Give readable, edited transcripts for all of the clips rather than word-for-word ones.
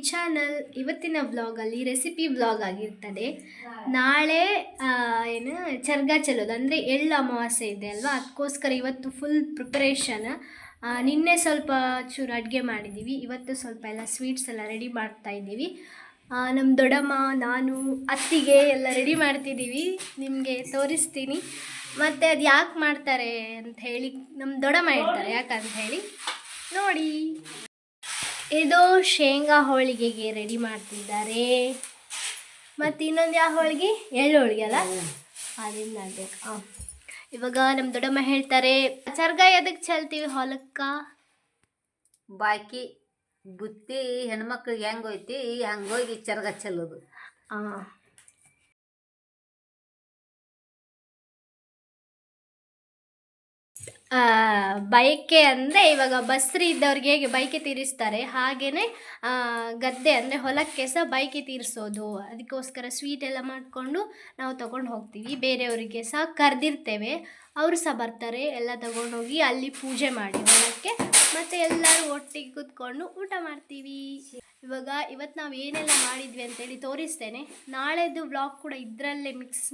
Channel. ಇವತ್ತಿನ ವ್ಲಾಗಲ್ಲಿ recipe vlog ಆಗಿರ್ತದೆ. ನಾಳೆ ಏನು ಚರ್ಗ ಚೆಲ್ಲೋದು ಅಂದರೆ ಎಳ್ಳು ಅಮಾವಾಸ್ಯೆ ಇದೆ ಅಲ್ವಾ, ಅದಕ್ಕೋಸ್ಕರ ಇವತ್ತು ಫುಲ್ ಪ್ರಿಪರೇಷನ್. ನಿನ್ನೆ ಸ್ವಲ್ಪ ಚೂರು ಅಡುಗೆ ಮಾಡಿದ್ದೀವಿ, ಇವತ್ತು ಸ್ವಲ್ಪ ಎಲ್ಲ ಸ್ವೀಟ್ಸ್ ಎಲ್ಲ ರೆಡಿ ಮಾಡ್ತಾ ಇದ್ದೀವಿ. ನಮ್ಮ ದೊಡ್ಡಮ್ಮ, ನಾನು, ಅತ್ತಿಗೆ ಎಲ್ಲ ರೆಡಿ ಮಾಡ್ತಿದ್ದೀವಿ. ನಿಮಗೆ ತೋರಿಸ್ತೀನಿ. ಮತ್ತು ಅದು ಯಾಕೆ ಮಾಡ್ತಾರೆ ಅಂತ ಹೇಳಿ ನಮ್ಮ ದೊಡ್ಡಮ್ಮ ಹೇಳ್ತಾರೆ ಯಾಕಂತ ಹೇಳಿ ನೋಡಿ. ಇದು ಶೇಂಗಾ ಹೋಳಿಗೆಗೆ ರೆಡಿ ಮಾಡ್ತಿದ್ದಾರೆ. ಮತ್ತು ಇನ್ನೊಂದು ಯಾವ ಹೋಳಿಗೆ? ಎಳ್ಳು ಹೋಳಿಗೆ ಅಲ್ಲ, ಅದನ್ನು ಮಾಡಬೇಕು. ಇವಾಗ ನಮ್ಮ ದೊಡ್ಡಮ್ಮ ಹೇಳ್ತಾರೆ, ಚರ್ಗ ಎದಕ್ಕೆ ಚೆಲ್ತೀವಿ ಹೊಲಕ್ಕೆ? ಬಾಕಿ ಬುತ್ತಿ ಹೆಣ್ಮಕ್ಳಿಗೆ ಹೆಂಗೋಯ್ತಿ ಹಂಗೋಗಿ ಚರ್ಗ ಚೆಲ್ಲೋದು. ಬೈಕೆ ಅಂದರೆ ಇವಾಗ ಬಸ್ರಿ ಇದ್ದವ್ರಿಗೆ ಹೇಗೆ ಬೈಕೆ ತೀರಿಸ್ತಾರೆ, ಹಾಗೆಯೇ ಗದ್ದೆ ಅಂದರೆ ಹೊಲಕ್ಕೆ ಸಹ ಬೈಕೆ ತೀರಿಸೋದು. ಅದಕ್ಕೋಸ್ಕರ ಸ್ವೀಟ್ ಎಲ್ಲ ಮಾಡಿಕೊಂಡು ನಾವು ತೊಗೊಂಡು ಹೋಗ್ತೀವಿ. ಬೇರೆಯವರಿಗೆ ಸಹ ಕರೆದಿರ್ತೇವೆ, ಅವರು ಸಹ ಬರ್ತಾರೆ. ಎಲ್ಲ ತೊಗೊಂಡೋಗಿ ಅಲ್ಲಿ ಪೂಜೆ ಮಾಡಿ ಹೊಲಕ್ಕೆ, ಮತ್ತು ಎಲ್ಲರೂ ಒಟ್ಟಿಗೆ ಕೂತ್ಕೊಂಡು ಊಟ ಮಾಡ್ತೀವಿ. ಇವತ್ತು ನಾವು ಏನೆಲ್ಲ ಮಾಡಿದ್ವಿ ಅಂತೇಳಿ ತೋರಿಸ್ತೇನೆ. ನಾಳೆದು ವ್ಲಾಗ್ ಕೂಡ ಇದರಲ್ಲೇ ಮಿಕ್ಸ್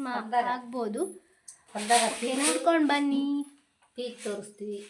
ಆಗ್ಬೋದು, ನೋಡ್ಕೊಂಡು ಬನ್ನಿ. ಈಗ ತೋರಿಸ್ತೀವಿ.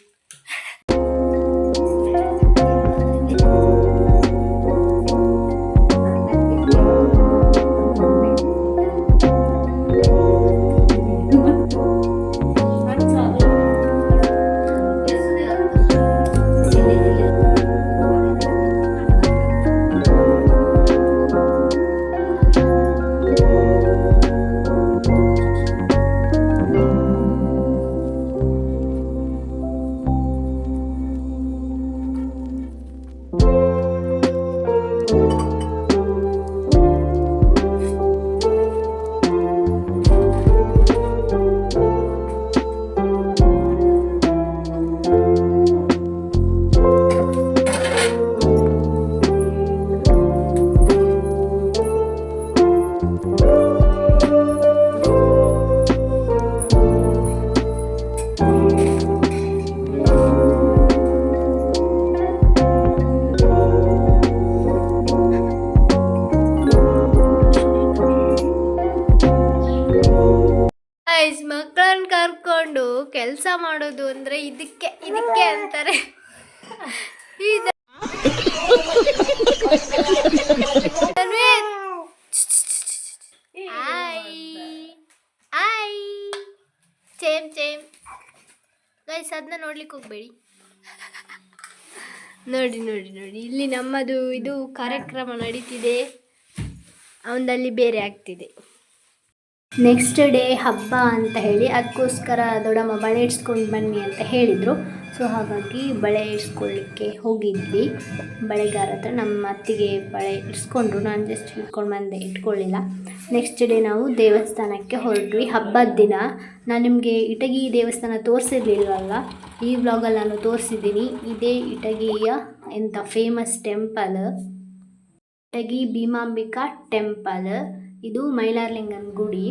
ಮಕ್ಕಳನ್ನ ಕರ್ಕೊಂಡು ಕೆಲಸ ಮಾಡೋದು ಅಂದರೆ ಇದಕ್ಕೆ ಅಂತಾರೆ. ಚೇಮ್ ಗೈಸ್, ಅದನ್ನ ನೋಡ್ಲಿಕ್ಕೆ ಹೋಗ್ಬೇಡಿ. ನೋಡಿ ಇಲ್ಲಿ ನಮ್ಮದು ಇದು ಕಾರ್ಯಕ್ರಮ ನಡೀತಿದೆ, ಅವನಲ್ಲಿ ಬೇರೆ ಆಗ್ತಿದೆ. ನೆಕ್ಸ್ಟ್ ಡೇ ಹಬ್ಬ ಅಂತ ಹೇಳಿ ಅದಕ್ಕೋಸ್ಕರ ದೊಡ್ಡಮ್ಮ ಬಳೆ ಇಡ್ಸ್ಕೊಂಡು ಬನ್ನಿ ಅಂತ ಹೇಳಿದರು. ಸೊ ಹಾಗಾಗಿ ಬಳೆ ಇಡ್ಸ್ಕೊಳ್ಳಿಕ್ಕೆ ಹೋಗಿದ್ವಿ ಬಳೆಗಾರ ಹತ್ರ. ನಮ್ಮ ಅತ್ತಿಗೆ ಬಳೆ ಇಡ್ಸ್ಕೊಂಡ್ರು, ನಾನು ಜಸ್ಟ್ ಇಟ್ಕೊಂಡು ಬಂದೆ, ಇಟ್ಕೊಳ್ಳಿಲ್ಲ. ನೆಕ್ಸ್ಟ್ ಡೇ ನಾವು ದೇವಸ್ಥಾನಕ್ಕೆ ಹೊರಟ್ವಿ ಹಬ್ಬದ ದಿನ. ನಾನು ನಿಮಗೆ ಇಟಗಿ ದೇವಸ್ಥಾನ ತೋರಿಸಿರ್ಲಿಲ್ವಲ್ಲ, ಈ ವ್ಲಾಗಲ್ಲಿ ನಾನು ತೋರಿಸಿದ್ದೀನಿ. ಇದೇ ಇಟಗಿಯ famous temple, Itagi Bhimambika temple. ಇದು ಮೈಲಾರಲಿಂಗನ ಗುಡಿ.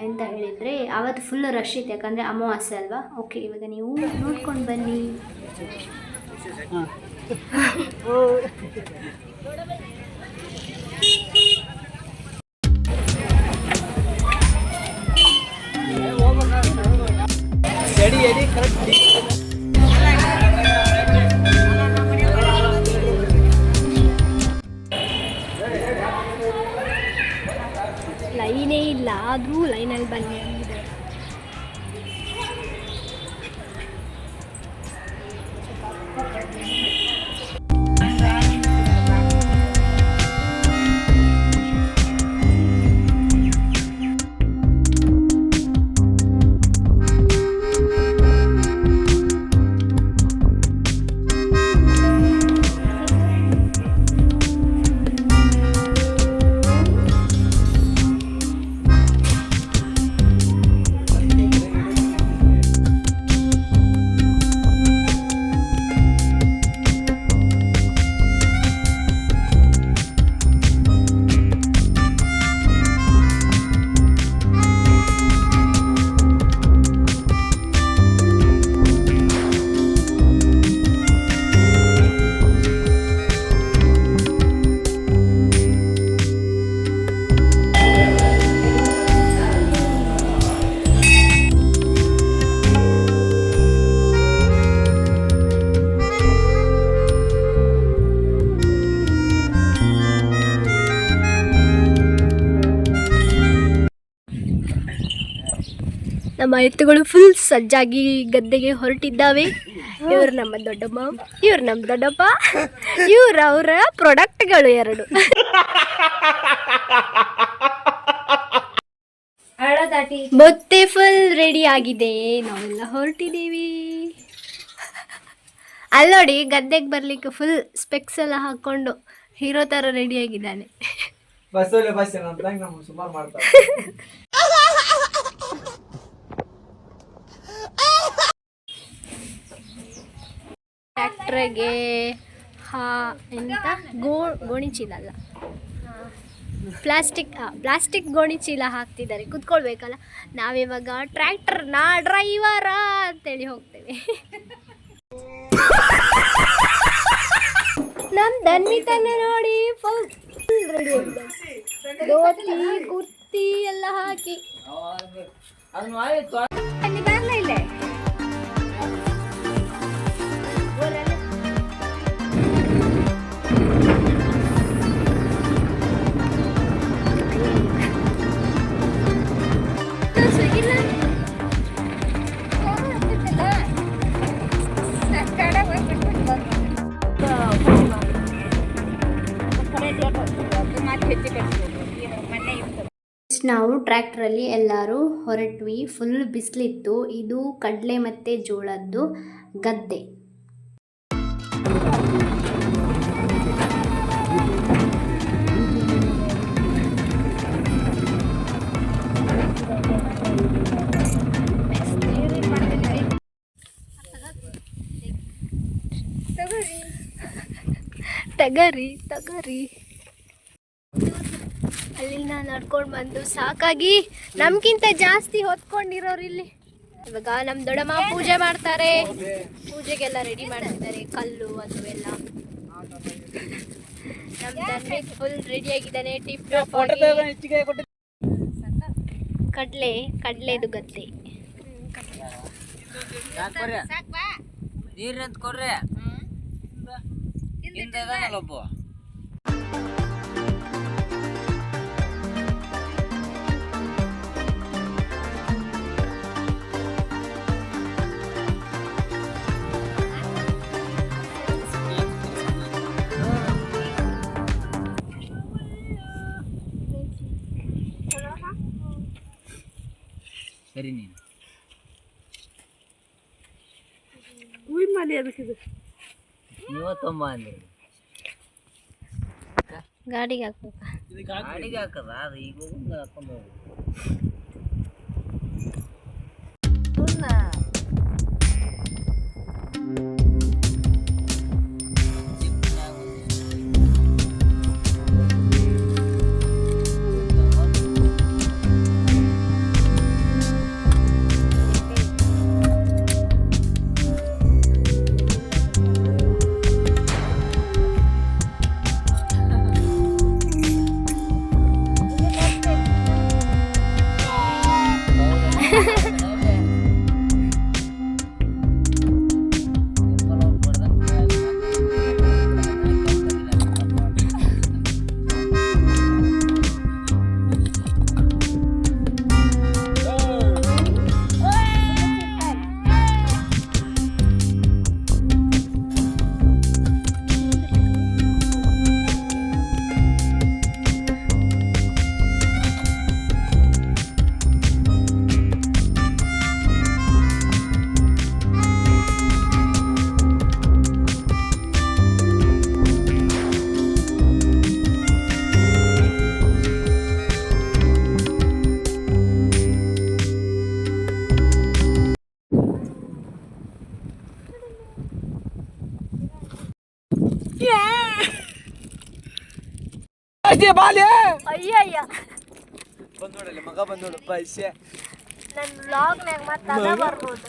ಎಂತ ಹೇಳಿದರೆ ಆವತ್ತು ಫುಲ್ ರಶ್ ಇತ್ತು, ಯಾಕಂದರೆ ಅಮಾವಾಸ್ಯೆ ಅಲ್ವಾ. ಓಕೆ, ಇವಾಗ ನೀವು ನೋಡ್ಕೊಂಡು ಬನ್ನಿ. ಲೈನೇ ಇಲ್ಲ, ಆದರೂ ಲೈನಲ್ಲಿ ಬನ್ನಿ ಅಂದಿದ್ದಾರೆ. ನಮ್ಮ ಎತ್ತುಗಳು ಫುಲ್ ಸಜ್ಜಾಗಿ ಗದ್ದೆಗೆ ಹೊರಟಿದ್ದಾವೆ. ಇವ್ರು ನಮ್ಮ ದೊಡ್ಡಮ್ಮ, ಇವ್ರು ನಮ್ಮ ದೊಡ್ಡಪ್ಪ, ಇವ್ರು ಅವರ ಪ್ರಾಡಕ್ಟ್ಗಳು 2. ಬೊತ್ತೆ ಫುಲ್ ರೆಡಿ ಆಗಿದೆ, ನಾವೆಲ್ಲ ಹೊರಟಿದ್ದೀವಿ. ಅಲ್ಲಿ ನೋಡಿ ಗದ್ದೆಗೆ ಬರ್ಲಿಕ್ಕೆ ಫುಲ್ ಸ್ಪೆಕ್ಸ್ ಎಲ್ಲ ಹಾಕೊಂಡು ಹೀರೋ ತರ ರೆಡಿ ಆಗಿದ್ದಾನೆ. ಟ್ರ್ಯಾಕ್ಟ್ರಿಗೆ ಎಂತ ಗೋಣಿ ಚೀಲ ಅಲ್ಲ, ಪ್ಲಾಸ್ಟಿಕ್ ಗೋಣಿ ಚೀಲ ಹಾಕ್ತಿದ್ದಾರೆ. ಕುತ್ಕೊಳ್ಬೇಕಲ್ಲ, ನಾವಿವಾಗ ಟ್ರ್ಯಾಕ್ಟರ್ ನಾ ಡ್ರೈವರ ಅಂತೇಳಿ ಹೋಗ್ತೇವೆ. ನಮ್ ದನ್ನಿತನ ನೋಡಿ ಫುಲ್ ರೆಡಿ ಆಗಿದೆ, ಧೋತಿ ಕುರ್ತಿ ಎಲ್ಲ ಹಾಕಿ. ಅಲ್ಲಿ ಬರ್ಲ ಇಲ್ಲೇ ನಾವು ಟ್ರ್ಯಾಕ್ಟ್ರಲ್ಲಿ ಎಲ್ಲರೂ ಹೊರಟ್ವಿ. ಫುಲ್ ಬಿಸಿಲಿತ್ತು. ಇದು ಕಡಲೆ ಮತ್ತು ಜೋಳದ್ದು ಗದ್ದೆ. ತಗರಿ ಅಲ್ಲಿಂದ ನಡ್ಕೊಂಡು ಬಂದು ಸಾಕಾಗಿ ನಮ್ಗಿಂತ ಜಾಸ್ತಿ ಹೊತ್ಕೊಂಡಿರೋರು ಇಲ್ಲಿ. ಇವಾಗ ನಮ್ಮ ದೊಡ್ಡಮ್ಮ ಪೂಜೆ ಮಾಡ್ತಾರೆ, ಪೂಜೆಗೆಲ್ಲ ರೆಡಿ ಮಾಡ್ತಿದ್ದಾರೆ, ಕಲ್ಲು ಅದು ಎಲ್ಲ. ನಮ್ಮ ತಂದೆ ಫುಲ್ ರೆಡಿ ಆಗಿದ್ದಾನೆ, ಟಿಪ್ ಟಾಪ್ ಆಗಿ. ಕಡ್ಲೆದು ಗದ್ದೆ. ಸರಿ ನೀನು ಇವತ್ತೊಂಬ ಅಂದ್ರೆ ಗಾಡಿಗೆ ಹಾಕ್ಬೇಕ, ಗಾಡಿಗೆ ಹಾಕದ ಅದು ಈಗ ಹಾಕೊಂಡು ಹೋಗಿ. ಅಯ್ಯಯ್ಯ ಬಂದೋಡಲ್ಲ ಮಗ ಬಂದೋಡು ಪೈಸೆ ನನ್ನ ವ್ಲಾಗ್ನಾಗ ಮತ್ತೆ ಅದ ಬರ್ಬೋದು.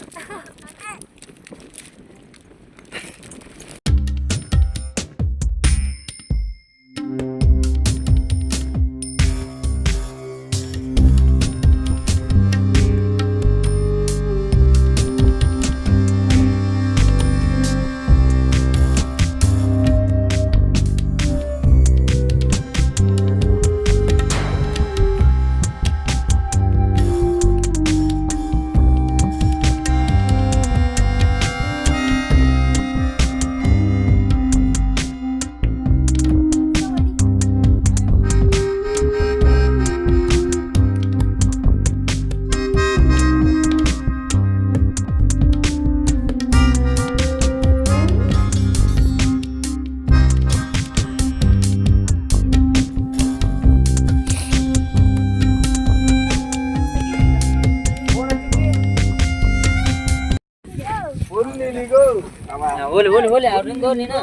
ಹೋಲಿ ಹೋಲಿ ಹೋಲಿ ಅವ್ರಿಂದ ನೀನು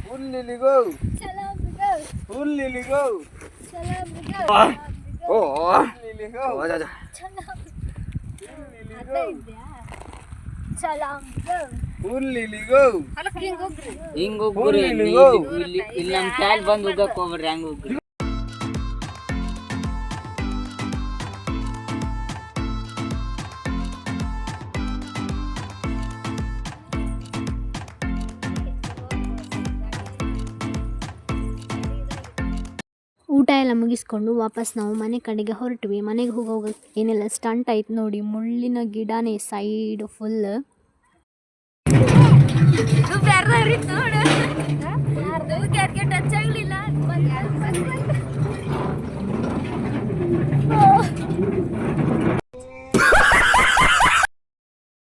ಫುಲ್ ಇಲ್ಲಿಗೋ ಫುಲ್ ಇಲ್ಲಿಗೋ ಓ ಇಲ್ಲಿಗೋ ಫುಲ್ ಇಲ್ಲಿಗೋ ಹಿಂಗ್ ಹೋಗ್ರಿ ಇಲ್ಲಿ ನಮ್ಮ ಕ್ಯಾಲ್ ಬಂದು ಉಗ್ಗಕ್ಕೆ ಹೋಗ್ಬಿಡ್ರಿ ಹಂಗ ಹೋಗ್ರಿ. ಊಟ ಎಲ್ಲ ಮುಗಿಸ್ಕೊಂಡು ವಾಪಸ್ ನಾವು ಮನೆ ಕಡೆಗೆ ಹೊರಟ್ವಿ. ಮನೆಗೆ ಹೋಗೋವಾಗ ಏನೆಲ್ಲ ಸ್ಟಂಟ್ ಆಯ್ತು ನೋಡಿ. ಮುಳ್ಳಿನ ಗಿಡನೇ ಸೈಡ್ ಫುಲ್. ಟಚ್ ಆಗಲಿಲ್ಲ